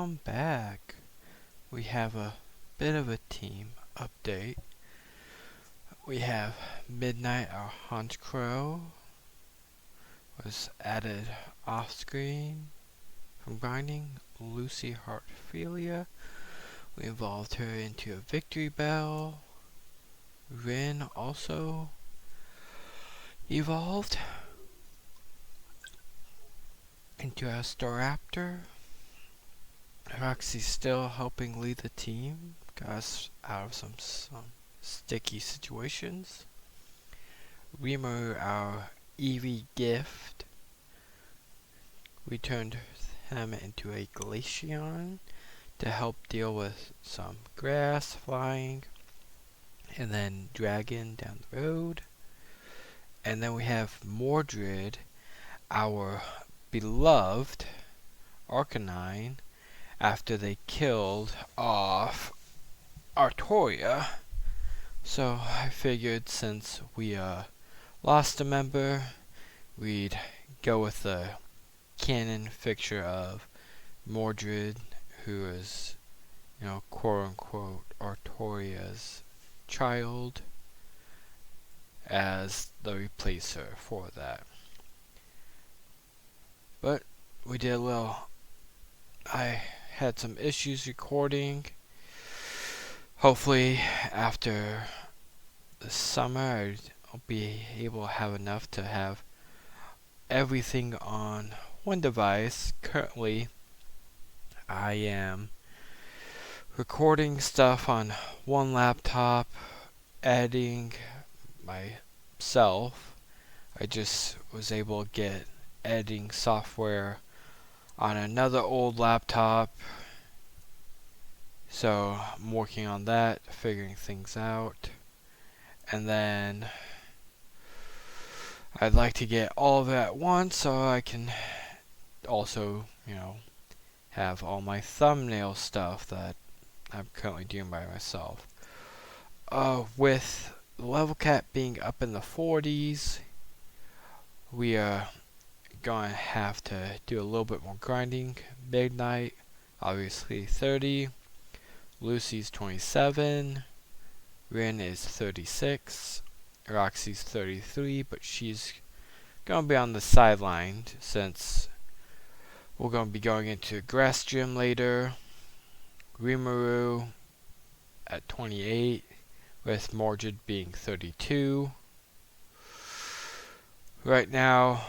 welcome back. We have a bit of a team update. We have Midnight, our hunt crow, was added off screen from grinding. Lucy Heartphilia, we evolved her into a Victory Bell. Rin also evolved into a Staraptor. Roxy's still helping lead the team, got us out of some sticky situations. Reamer, our Eevee gift, we turned him into a Glaceon to help deal with some grass flying, and then Dragon down the road. And then we have Mordred, our beloved Arcanine, after they killed off Artoria. So I figured since we lost a member, we'd go with the canon fixture of Mordred, who is, quote unquote Artoria's child, as the replacer for that. But we did a little, I had some issues recording. Hopefully after the summer I'll be able to have enough to have everything on one device. Currently I am recording stuff on one laptop, editing myself. I just was able to get editing software on another old laptop, so I'm working on that, figuring things out. And then I'd like to get all of it at once so I can also, have all my thumbnail stuff that I'm currently doing by myself. With the level cap being up in the 40s, we are going to have to do a little bit more grinding. Midnight, obviously 30. Lucy's 27. Rin is 36. Roxy's 33, but she's going to be on the sideline since we're going to be going into a grass gym later. Rimuru at 28, with Mordred being 32. Right now,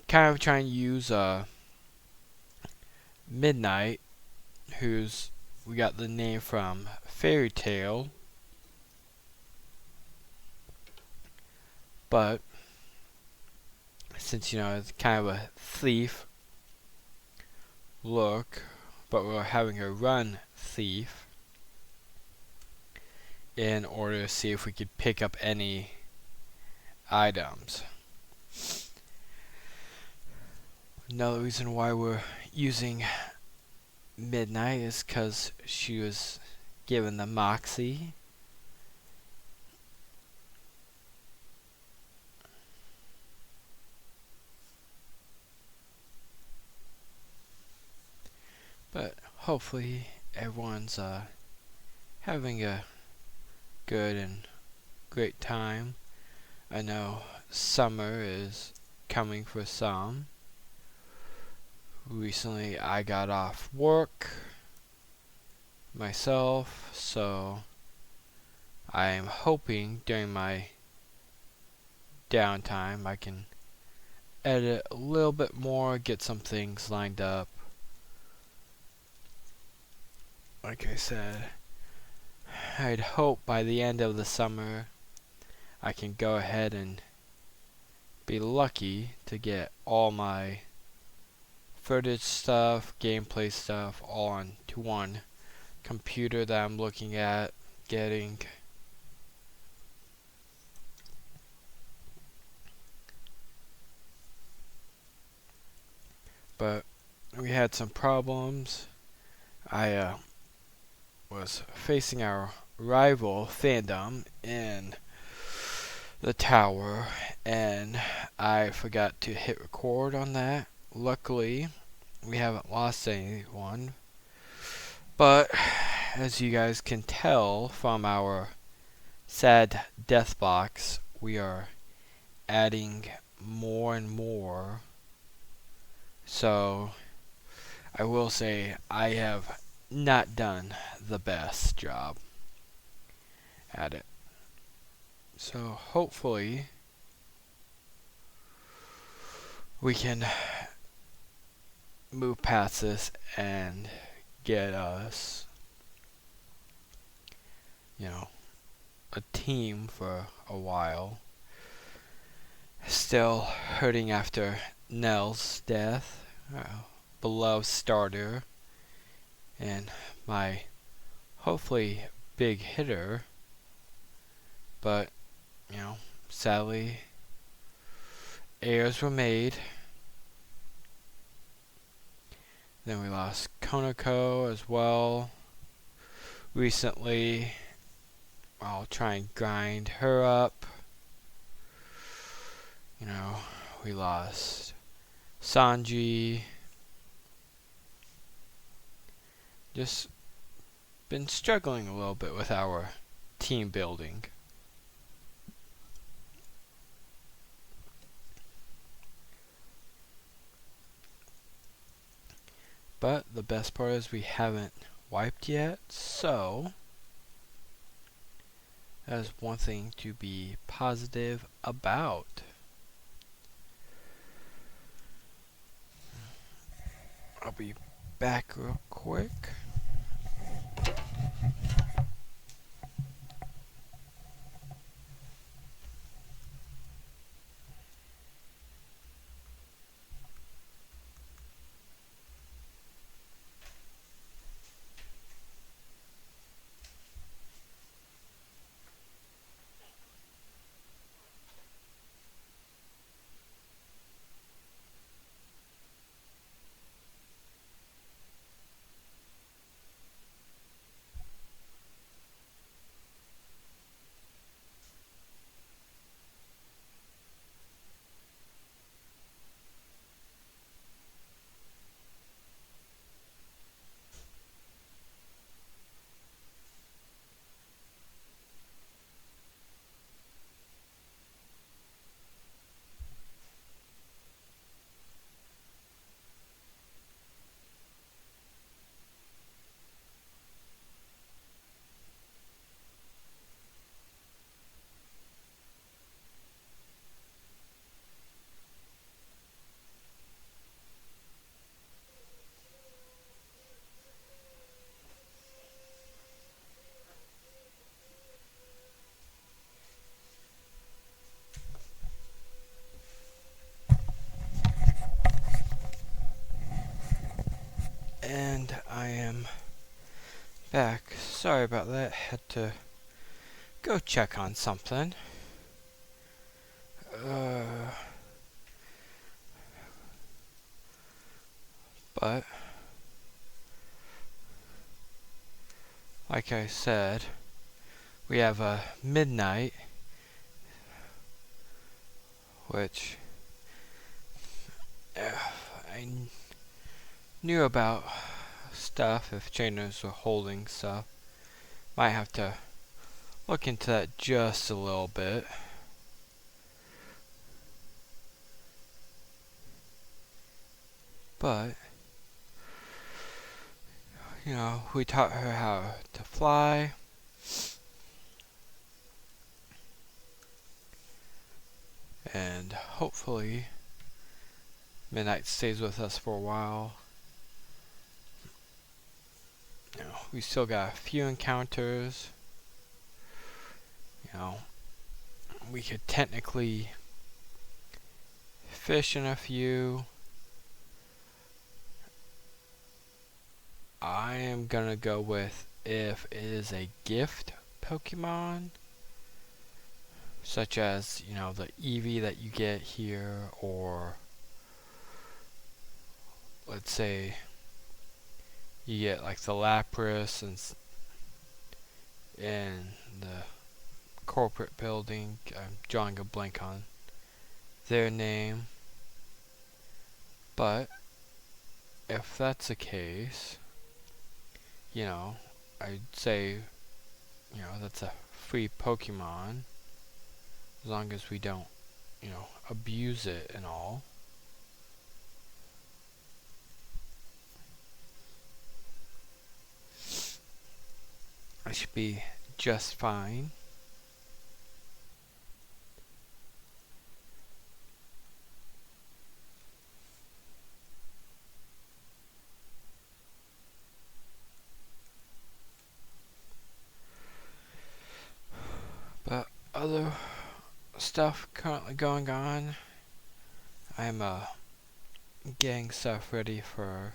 kind of trying to use Midnight, who's we got the name from Fairy Tale, but since it's kind of a thief look, but we're having her run thief in order to see if we could pick up any items. Another reason why we're using Midnight is because she was given the Moxie. But hopefully everyone's having a good and great time. I know summer is coming for some. Recently I got off work myself, so I am hoping during my downtime I can edit a little bit more, get some things lined up. Like I said, I'd hope by the end of the summer I can go ahead and be lucky to get all my footage stuff, gameplay stuff all onto one computer that I'm looking at getting. But we had some problems. I was facing our rival fandom in the tower, and I forgot to hit record on that. Luckily, we haven't lost anyone. But as you guys can tell from our sad death box, we are adding more and more. So I will say I have not done the best job at it. So hopefully we can move past this and get us, a team for a while. Still hurting after Nell's death, beloved starter, and my hopefully big hitter. But, sadly, errors were made. Then we lost Konako as well recently. I'll try and grind her up. We lost Sanji. Just been struggling a little bit with our team building. But the best part is we haven't wiped yet, so that is one thing to be positive about. I'll be back real quick. And I am back. Sorry about that. Had to go check on something. But like I said, we have a midnight, which I knew about stuff if trainers were holding stuff. Might have to look into that just a little bit. But we taught her how to fly. And hopefully Midnight stays with us for a while. We still got a few encounters. We could technically fish in a few. I am gonna go with if it is a gift Pokemon, such as the Eevee that you get here, or let's say you get like the Lapras in the corporate building. I'm drawing a blank on their name, but if that's the case, you know, I'd say, you know, that's a free Pokemon, as long as we don't, you know, abuse it and all. I should be just fine. But other stuff currently going on, I'm getting stuff ready for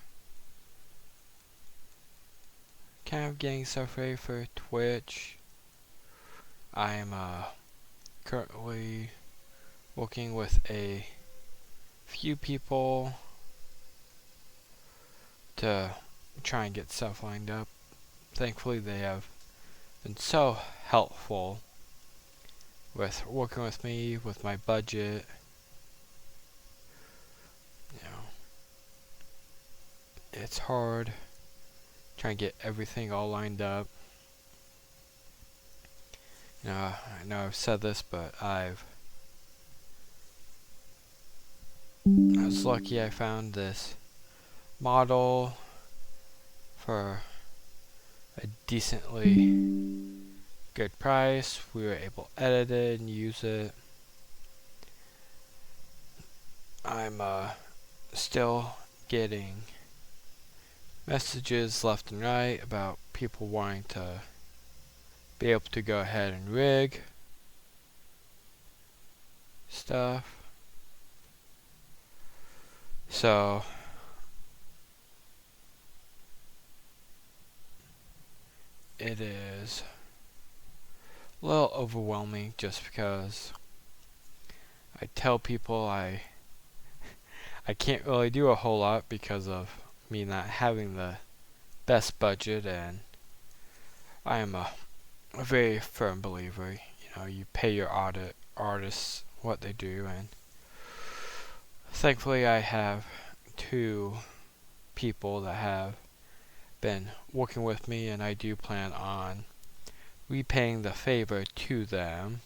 Twitch. I'm currently working with a few people to try and get stuff lined up. Thankfully, they have been so helpful with working with me with my budget. You know, it's hard trying to get everything all lined up. You know, I know I've said this, but I was lucky I found this model for a decently good price. We were able to edit it and use it. I'm still getting messages left and right about people wanting to be able to go ahead and rig stuff. So it is a little overwhelming just because I tell people I can't really do a whole lot because of me not having the best budget, and I am a very firm believer, you know, you pay your artists what they do, and thankfully I have 2 people that have been working with me, and I do plan on repaying the favor to them.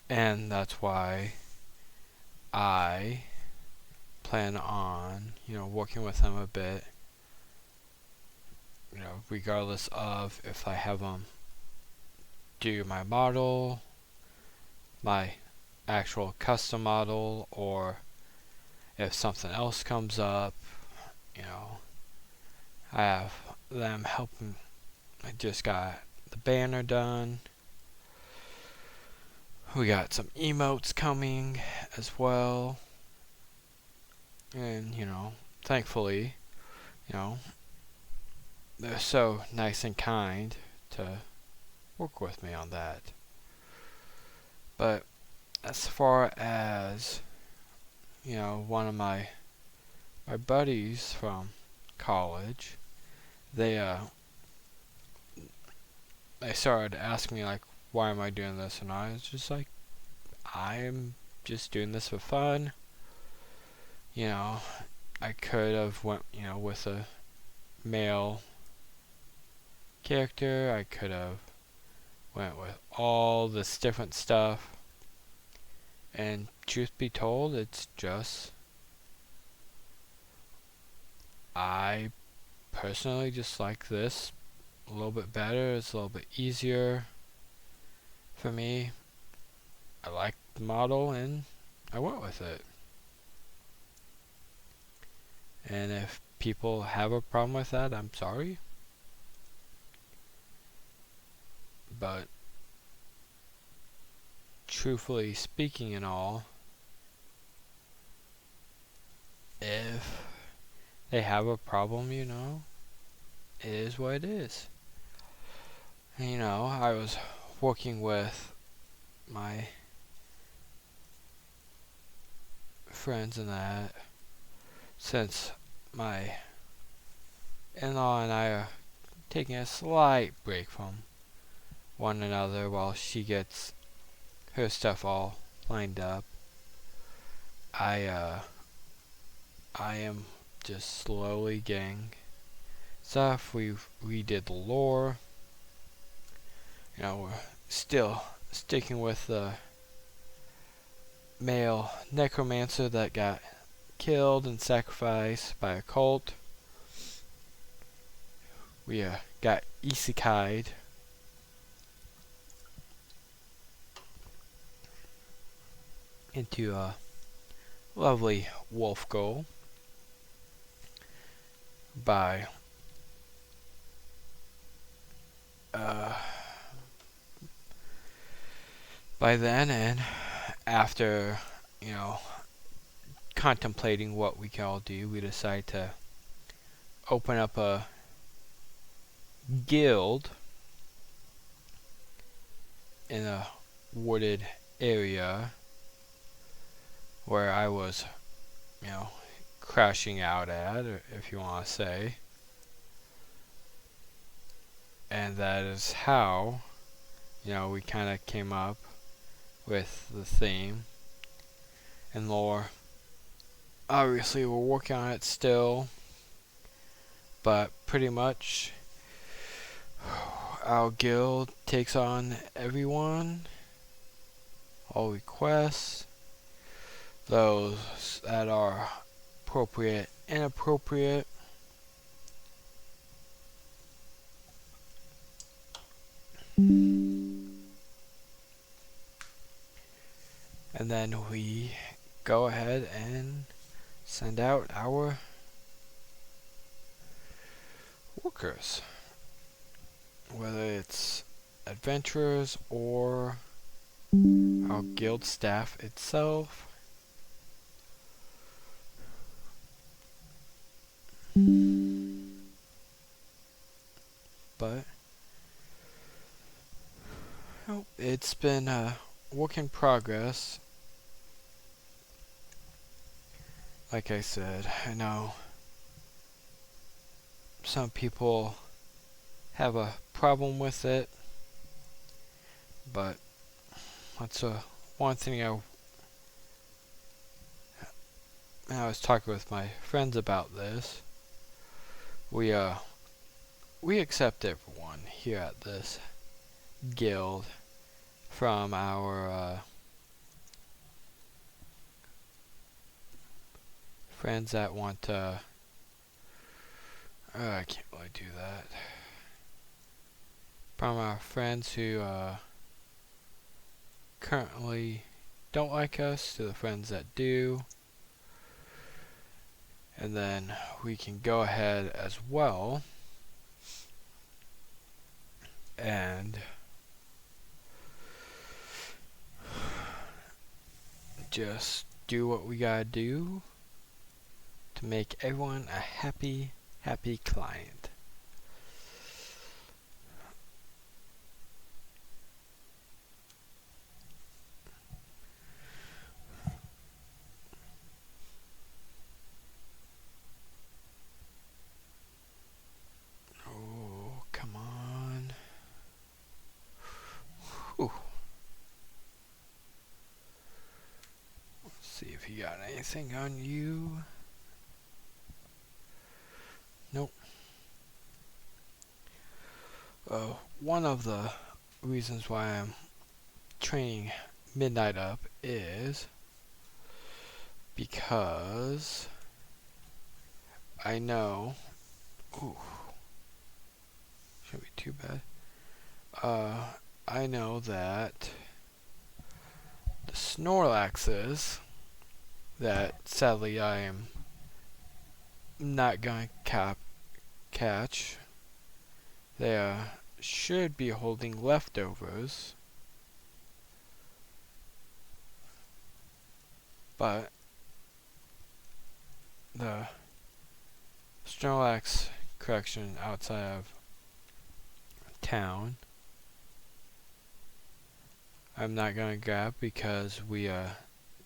And that's why I plan on, you know, working with them a bit, you know, regardless of if I have them do my model, my actual custom model, or if something else comes up, you know, I have them helping. I just got the banner done. We got some emotes coming as well. And, you know, thankfully, you know, they're so nice and kind to work with me on that. But as far as, you know, one of my buddies from college, they started asking me, like, why am I doing this? And I was just like, I'm just doing this for fun. You know, I could have went, you know, with a male character. I could have went with all this different stuff. And truth be told, it's just, I personally just like this a little bit better. It's a little bit easier for me. I like the model and I went with it. And if people have a problem with that, I'm sorry. But truthfully speaking and all, if they have a problem, you know, it is what it is. And, you know, I was working with my friends and that, since my in-law and I are taking a slight break from one another while she gets her stuff all lined up. I am just slowly getting stuff. We redid the lore. You know, we're still sticking with the male necromancer that got killed and sacrificed by a cult. We got isekai'd into a lovely wolf girl by then, and after, you know, contemplating what we can all do, we decided to open up a guild in a wooded area where I was, you know, crashing out at, or if you want to say. And that is how, you know, we kind of came up with the theme and lore. Obviously, we're working on it still, but pretty much our guild takes on everyone, all requests, those that are appropriate, inappropriate. And then we go ahead and send out our workers, whether it's adventurers or our guild staff itself. But it's been a work in progress. Like I said, I know some people have a problem with it, but that's one thing I was talking with my friends about this. We accept everyone here at this guild, from our friends that want to I can't really do that. From our friends who currently don't like us to the friends that do. And then we can go ahead as well and just do what we gotta do to make everyone a happy client. Oh, come on. Whew. Let's see if he got anything on you. Nope. One of the reasons why I'm training Midnight up is because I know, shouldn't be too bad. I know that the Snorlaxes that sadly I am not going to catch, they should be holding leftovers, but the Snorlax correction outside of town I'm not going to grab because we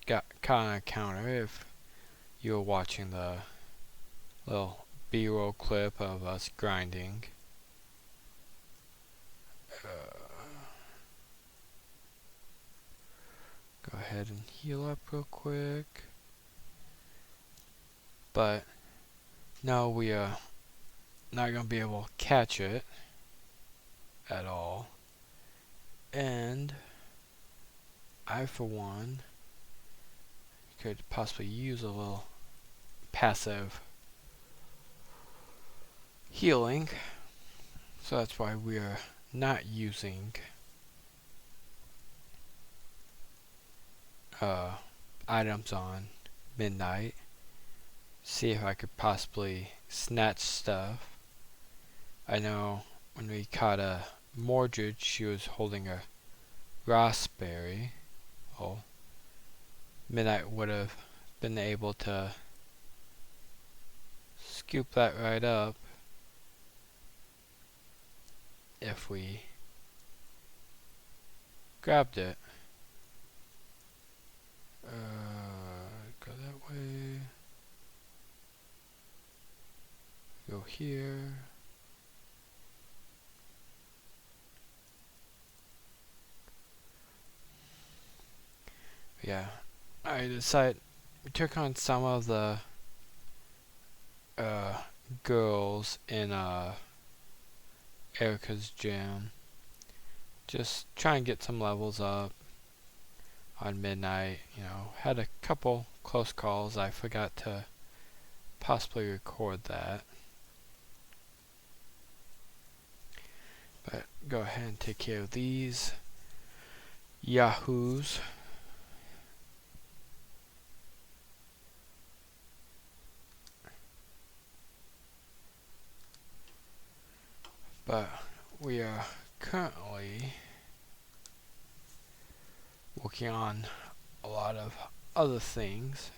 got caught on a counter. If you were watching the little B-roll clip of us grinding. Go ahead and heal up real quick. But No, we are not going to be able to catch it at all. And I, for one, could possibly use a little passive healing. So that's why we are not using items on midnight. See if I could possibly snatch stuff. I know when we caught a Mordred, she was holding a raspberry. Oh, midnight would have been able to scoop that right up if we grabbed it. Go that way. Go here. Yeah, I decided we took on some of the girls in Erica's gym. Just try and get some levels up on midnight. You know, had a couple close calls. I forgot to possibly record that. But go ahead and take care of these yahoos. But we are currently working on a lot of other things.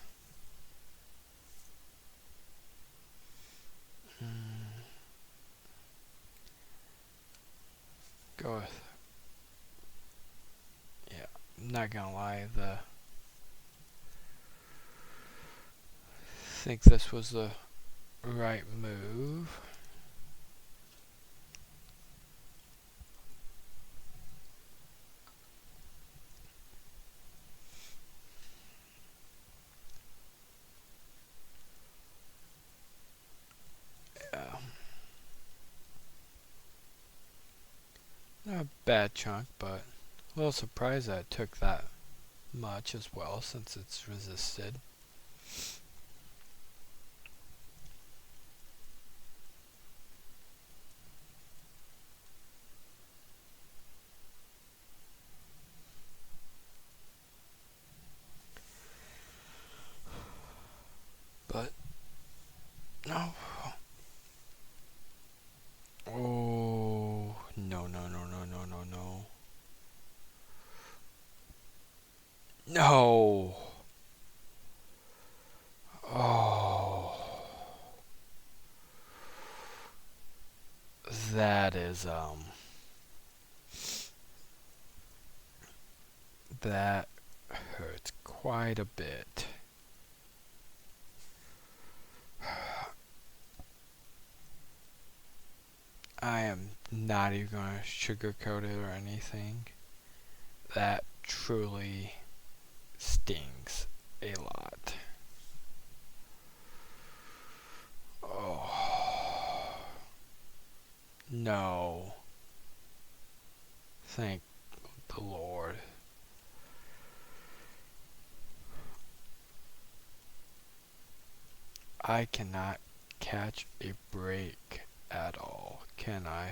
Go with, yeah, I'm not gonna lie, think this was the right move. Not a bad chunk, but a little surprised that it took that much as well, since it's resisted. But no. Oh no no no no no no no. No. Oh. That is that hurts quite a bit. I am not even going to sugarcoat it or anything. That truly stings a lot. Oh. No. Thank the Lord. I cannot catch a break at all, can I?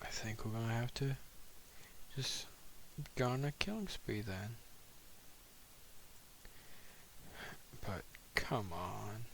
I think we're gonna have to just go on a killing spree then. But come on.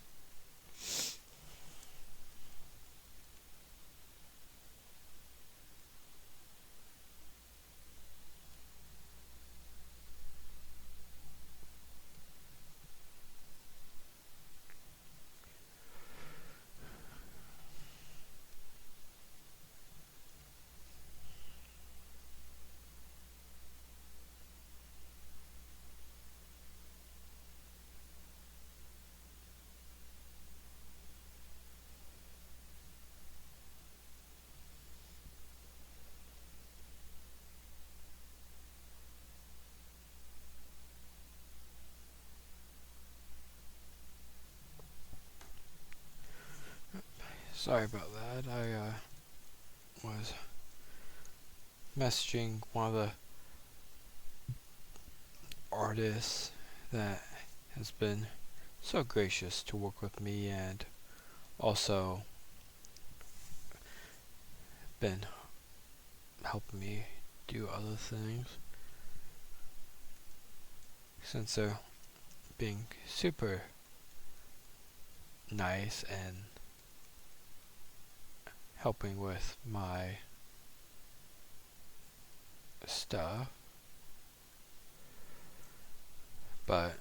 Sorry about that. I was messaging one of the artists that has been so gracious to work with me and also been helping me do other things, since they're being super nice and helping with my stuff. But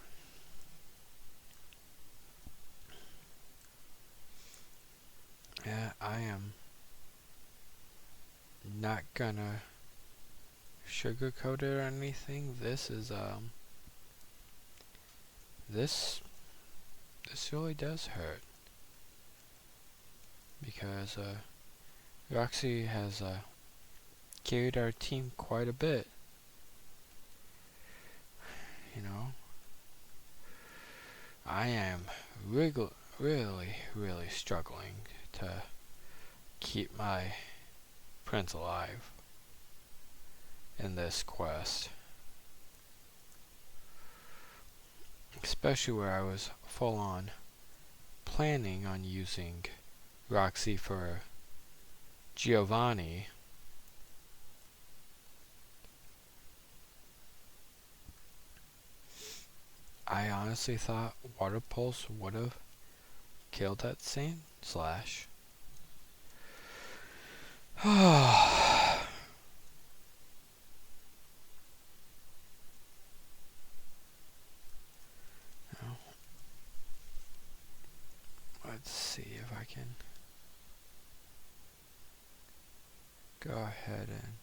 yeah, I am not gonna sugarcoat it or anything. This is this really does hurt, because Roxy has carried our team quite a bit. You know, I am really struggling to keep my prince alive in this quest. Especially where I was full on planning on using Roxy for Giovanni. I honestly thought Water Pulse would have killed that Sand Slash. Let's see if I can go ahead and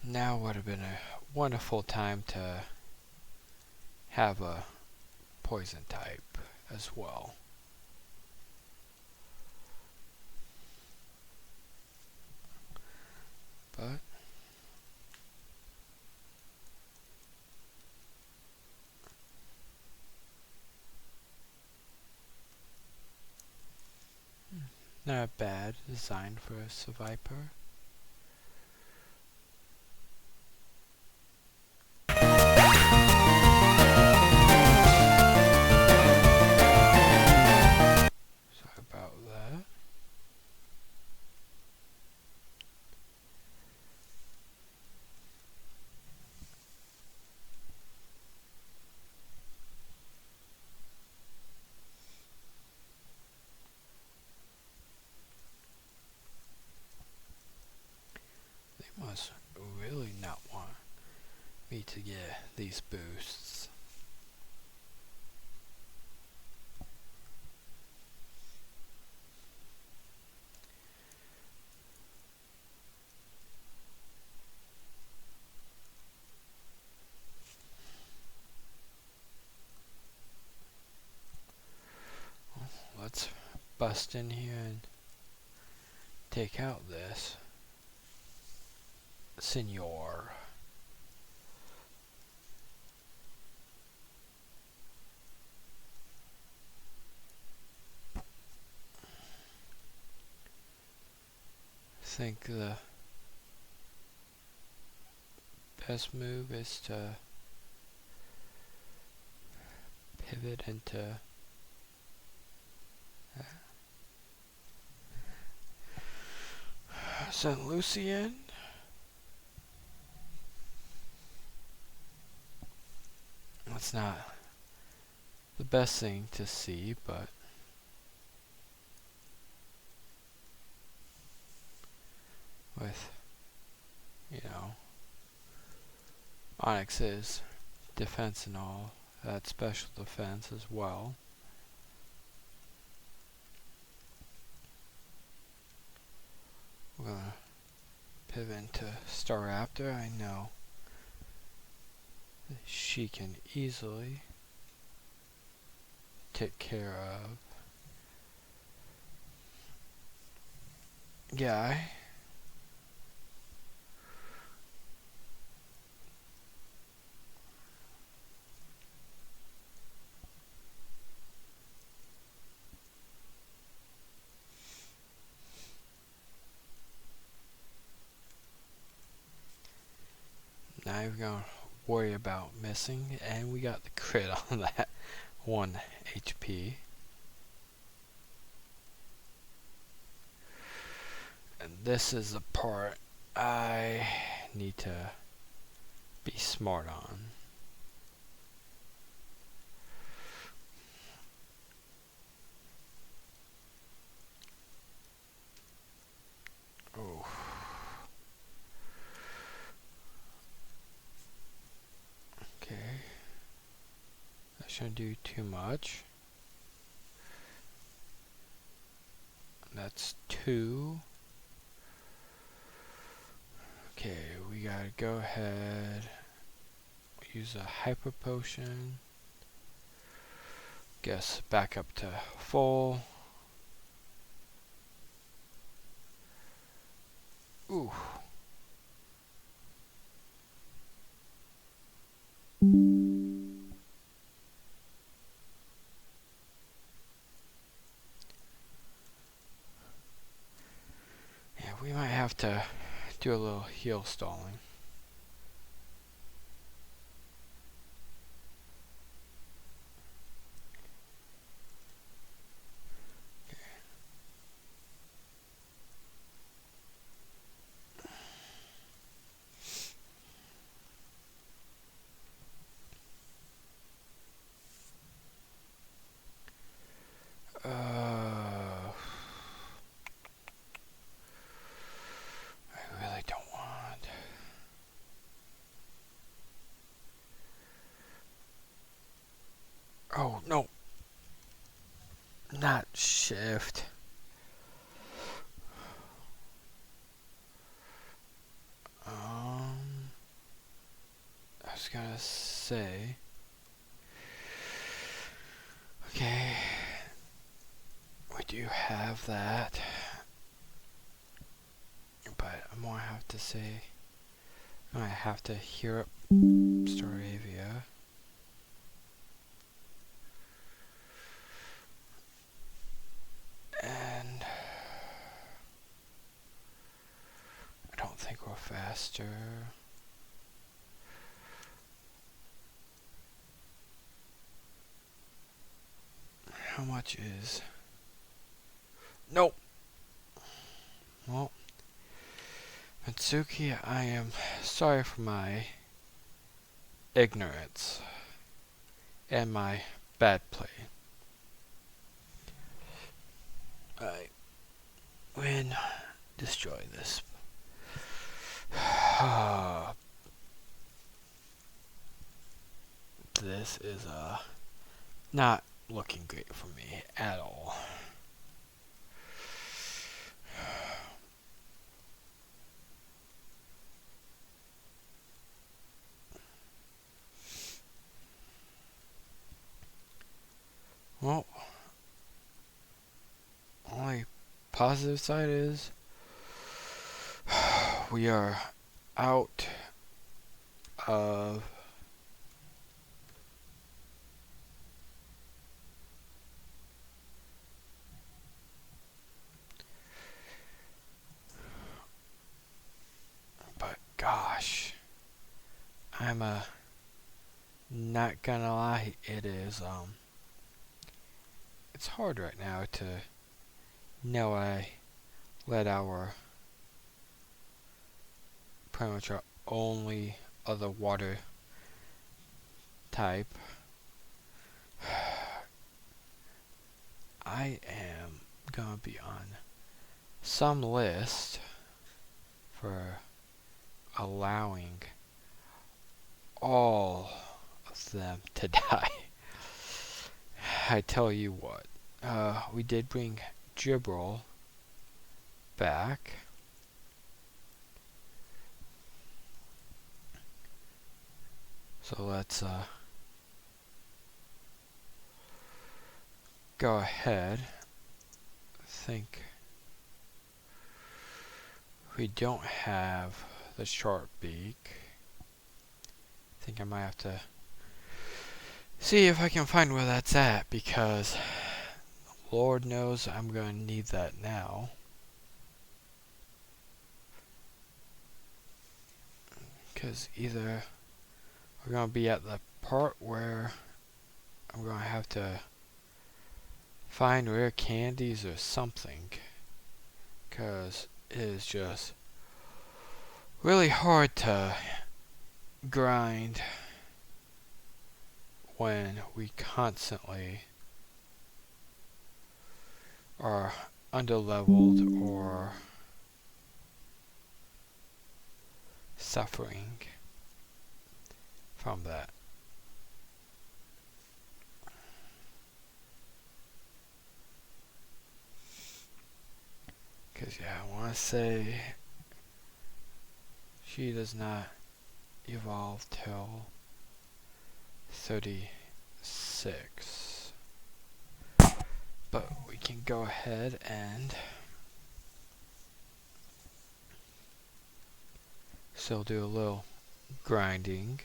now would have been a wonderful time to have a poison type as well. But not a bad design for a Seviper. Sorry about that. They must really not want me to get these boosts. Let's bust in here and take out this Senor. I think the best move is to pivot into St. Lucian. That's not the best thing to see, but with, you know, Onyx's defense and all, that special defense as well. We're gonna pivot into Staraptor. I know she can easily take care of. Yeah. Now we're gonna worry about missing, and we got the crit on that 1 HP. And this is the part I need to be smart on. Oh. Okay. That shouldn't do too much. That's 2. Okay, we gotta go ahead, use a hyper potion. Guess back up to full. Ooh. Yeah, we might have to do a little heal stalling. I really don't want. Oh, no. Not shift. I was gonna say. Okay. We do have that. But I'm gonna have to say. I have to hear up Staravia. And I don't think we're faster. How much is? Nope. Well, Mitsuki, I am sorry for my ignorance and my bad play. I win. Destroy this. This is not looking great for me at all. Well, only positive side is we are out of but gosh, I'm not gonna lie, it is it's hard right now to know I let our pretty much our only other water type. I am gonna be on some list for allowing all of them to die. I tell you what, we did bring Gibril back. So let's go ahead. Think we don't have the sharp beak. I think I might have to see if I can find where that's at, because Lord knows I'm going to need that now. Because either we're going to be at the part where I'm going to have to find rare candies or something. Because it is just really hard to grind when we constantly are underleveled or suffering from that. Because yeah, I want to say she does not evolve till 36. But we can go ahead and still do a little grinding.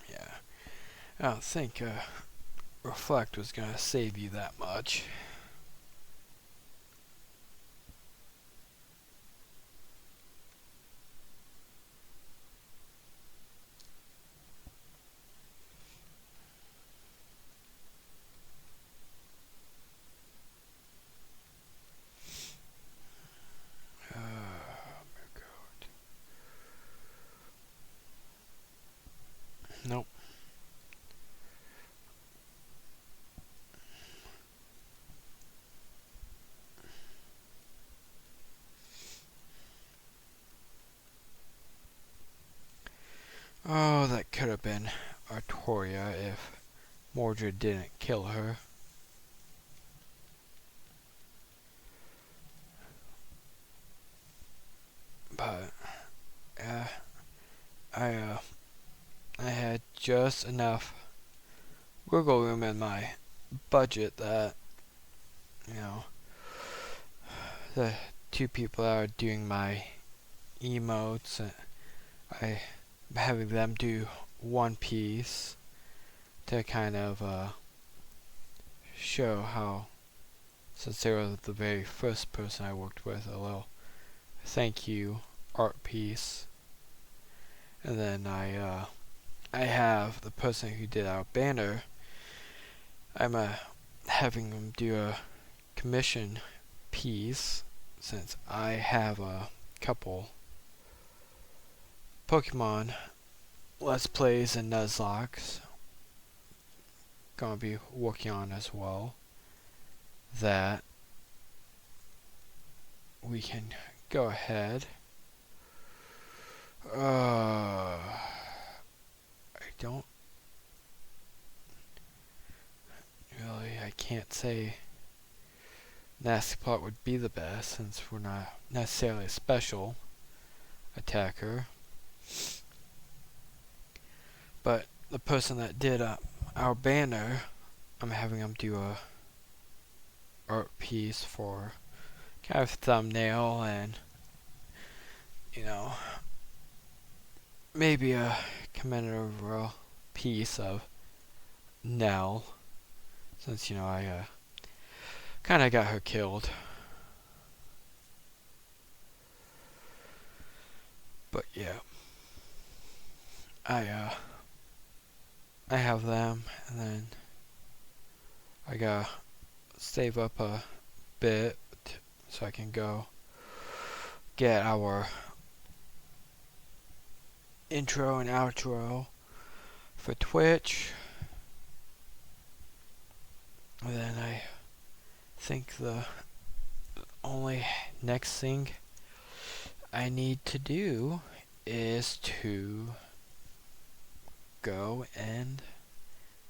Yeah, I don't think Reflect was gonna save you that much. Nope. Oh, that could have been Artoria if Mordred didn't kill her. But I had just enough wiggle room in my budget that, you know, the two people that are doing my emotes, I'm having them do one piece to kind of show how, since they were the very first person I worked with, a little thank you art piece. And then I have the person who did our banner, I'm having them do a commission piece, since I have a couple Pokemon Let's Plays and Nuzlocks gonna be working on as well, that we can go ahead. I don't really, I can't say Nasty Plot would be the best, since we're not necessarily a special attacker. But the person that did our banner, I'm having them do a art piece for kind of thumbnail, and, you know, maybe a commemorative piece of Nell, since, you know, I kind of got her killed. But yeah, I have them, and then I gotta save up a bit so I can go get our intro and outro for Twitch. And then I think the only next thing I need to do is to go and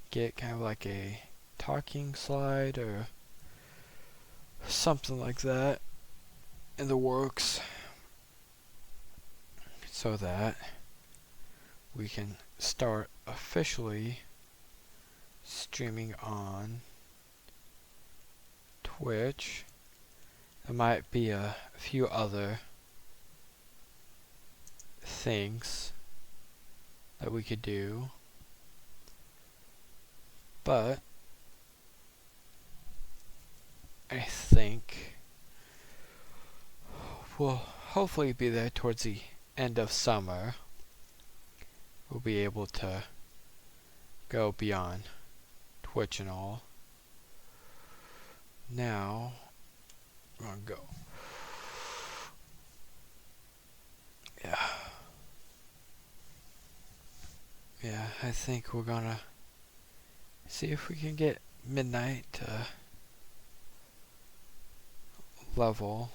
get kind of like a talking slide or something like that in the works, so that we can start officially streaming on Twitch. There might be a few other things that we could do, but I think we'll hopefully be there towards the end of summer. We'll be able to go beyond Twitch and all. Now we're gonna go. Yeah, I think we're gonna see if we can get midnight to level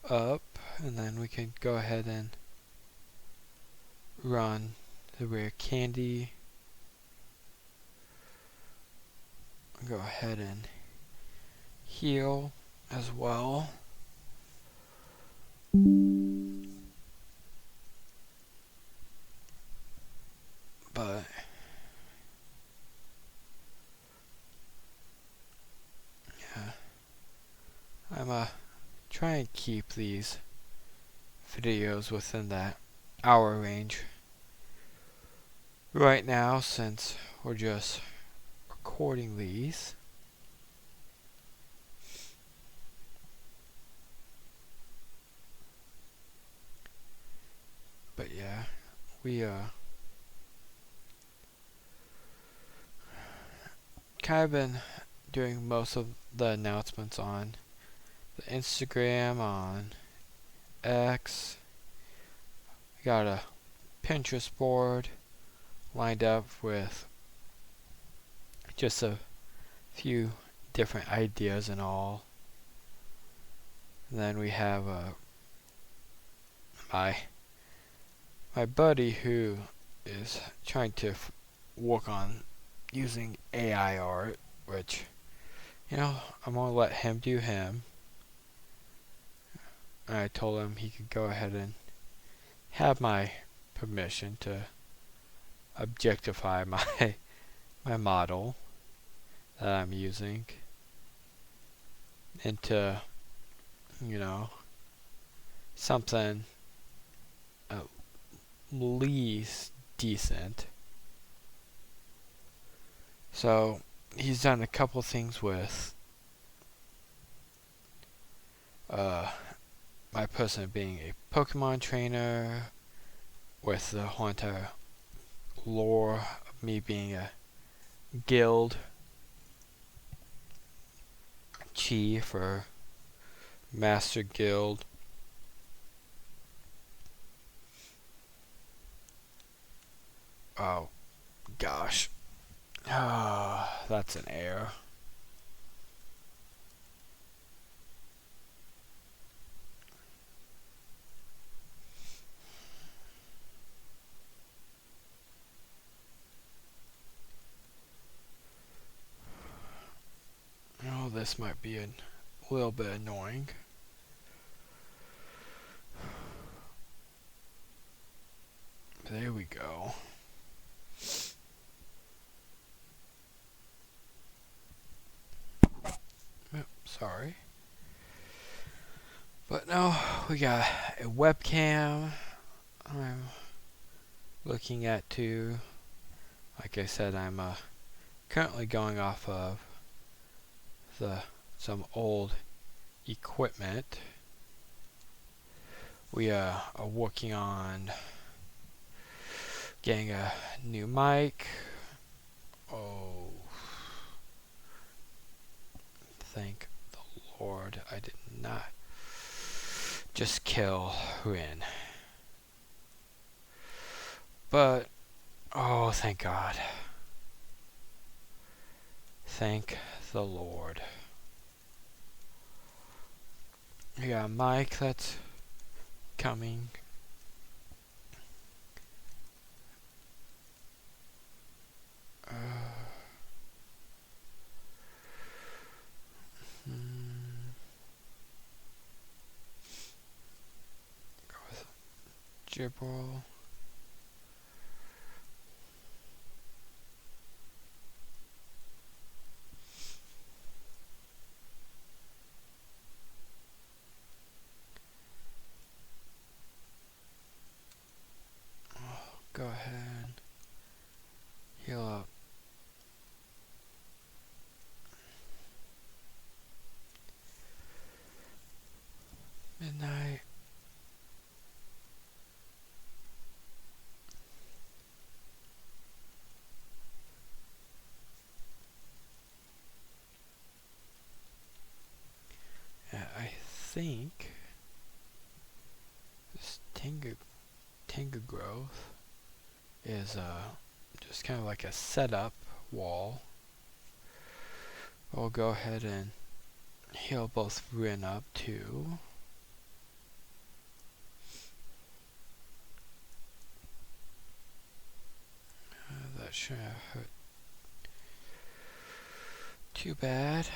up, and then we can go ahead and run the rare candy. Go ahead and heal as well. But yeah, I'm try and keep these videos within that hour range right now, since we're just recording these. But yeah, we kind of been doing most of the announcements on the Instagram, on X. We got a Pinterest board lined up with just a few different ideas and all. And then we have my buddy who is trying to work on using AI art, which, you know, I'm gonna let him do him. And I told him he could go ahead and have my permission to objectify my model that I'm using into, you know, something at least decent. So he's done a couple things with my person being a Pokemon trainer, with the whole entire lore of me being a guild chief or master guild. Oh gosh. That's an error. Oh, this might be a little bit annoying. There we go. Oops, sorry. But no, we got a webcam I'm looking at too. Like I said, I'm currently going off of some old equipment. We are working on getting a new mic. Oh, thank the Lord I did not just kill Rin. But, oh, thank God. Thank the Lord. We got a mic that's coming. Gibral. Go ahead. Heal up. Midnight. Yeah, I think this Tengu growth is just kind of like a setup wall. We'll go ahead and heal both Rin up too. That shouldn't hurt too bad.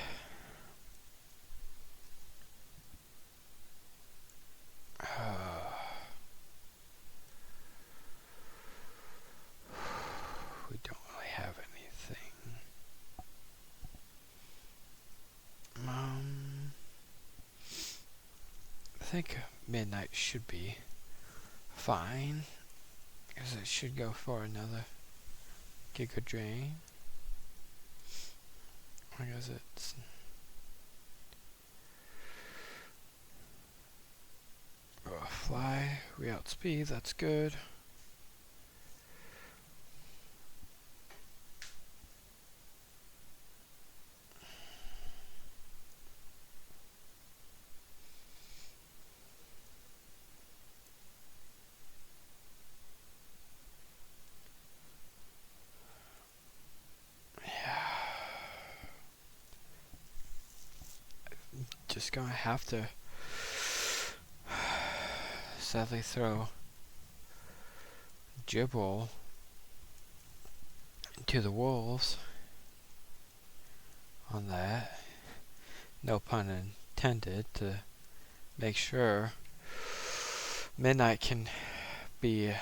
We don't really have anything. I think Midnight should be fine, because it should go for another Giga Drain. I guess it's Fly, we outspeed, that's good. Just gonna have to sadly throw Gibral to the wolves on that. No pun intended, to make sure Midnight can be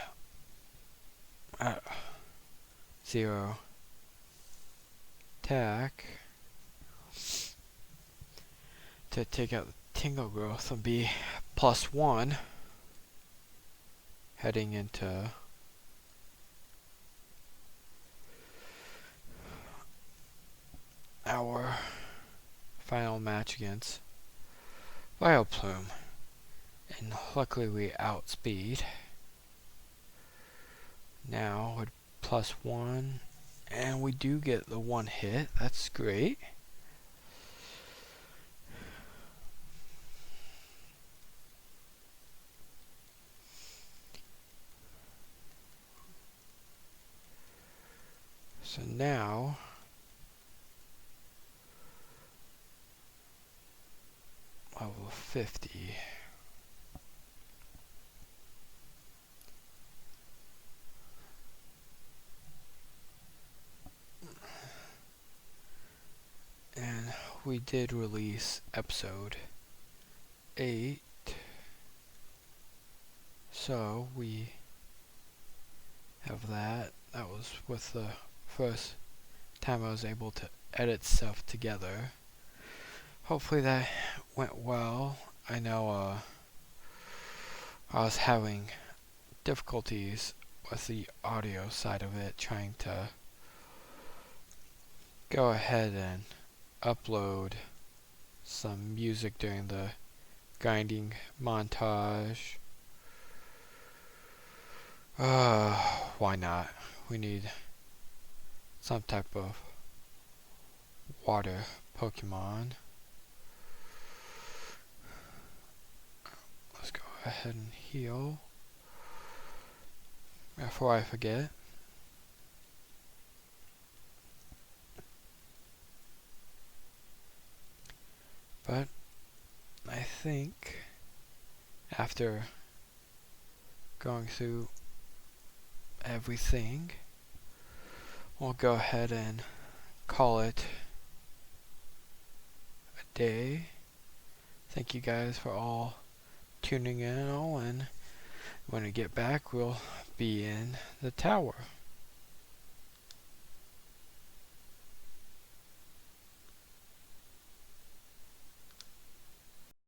zero attack to take out the Tingle growth and be +1 heading into our final match against Vileplume. And luckily we outspeed. Now with +1, and we do get the 1 hit. That's great. So now level 50. And we did release episode 8. So we have that. That was with the first time I was able to edit stuff together. Hopefully that went well. I know I was having difficulties with the audio side of it, trying to go ahead and upload some music during the grinding montage. Why not? We need some type of water Pokemon. Let's go ahead and heal before I forget. But I think after going through everything, we'll go ahead and call it a day. Thank you guys for all tuning in and When we get back, we'll be in the tower.